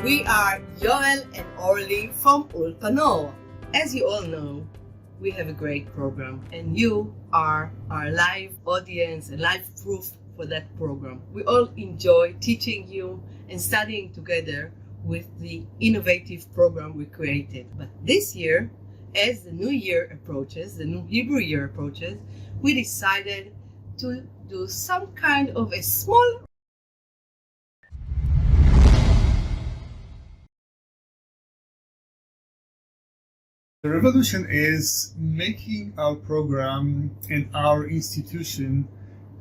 We are Yoel and Orly from Ulpan-Or. As you all know, we have a great program and you are our live audience and live proof for that program. We all enjoy teaching you and studying together with the innovative program we created. But this year, as the new year approaches, the new Hebrew year approaches, we decided to do some kind of a small The revolution is making our program and our institution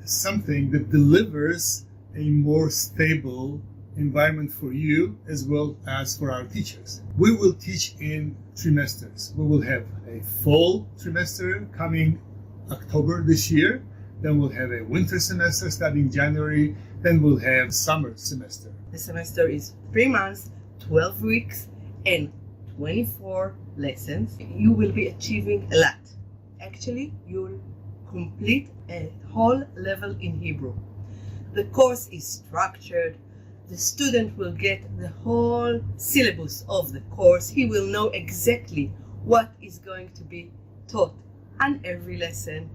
something that delivers a more stable environment for you as well as for our teachers. We will teach in trimesters. We will have a fall trimester coming October this year. Then we'll have a winter semester starting January. Then we'll have summer semester. The semester is 3 months, 12 weeks, and 24 lessons. You will be achieving a lot. Actually, you'll complete a whole level in Hebrew. The course is structured. The student will get the whole syllabus of the course. He will know exactly what is going to be taught on every lesson,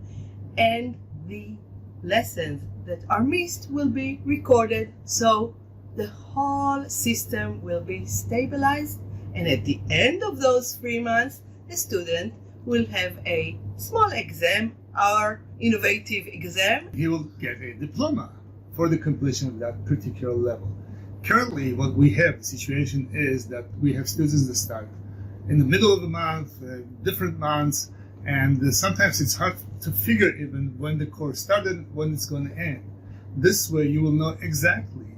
and the lessons that are missed will be recorded, so the whole system will be stabilized. And at the end of those 3 months, the student will have a small exam, our innovative exam. He will get a diploma for the completion of that particular level. Currently, what we have, the situation is that we have students that start in the middle of the month, different months, and sometimes it's hard to figure even when the course started, when it's going to end. This way, you will know exactly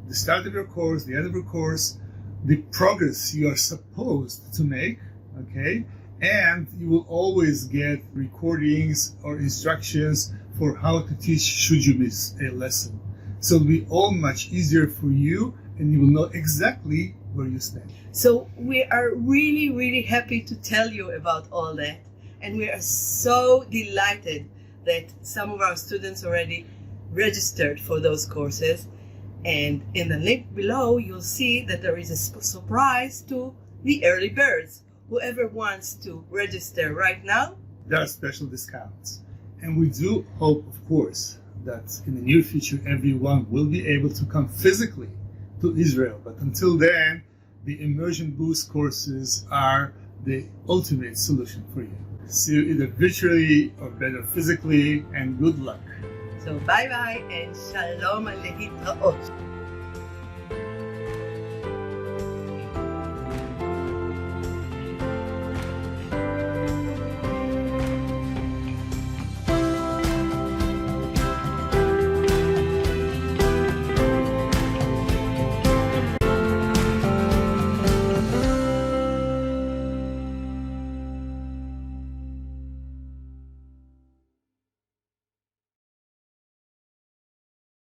the start of your course, the end of your course, the progress you are supposed to make, okay? And you will always get recordings or instructions for how to teach should you miss a lesson. So it'll be all much easier for you and you will know exactly where you stand. So we are really, really happy to tell you about all that. And we are so delighted that some of our students already registered for those courses. And in the link below, you'll see that there is a surprise to the early birds. Whoever wants to register right now, there are special discounts. And we do hope, of course, that in the near future, everyone will be able to come physically to Israel. But until then, the immersion boost courses are the ultimate solution for you. See you either virtually or better physically, and good luck. So bye-bye and shalom alehitraot.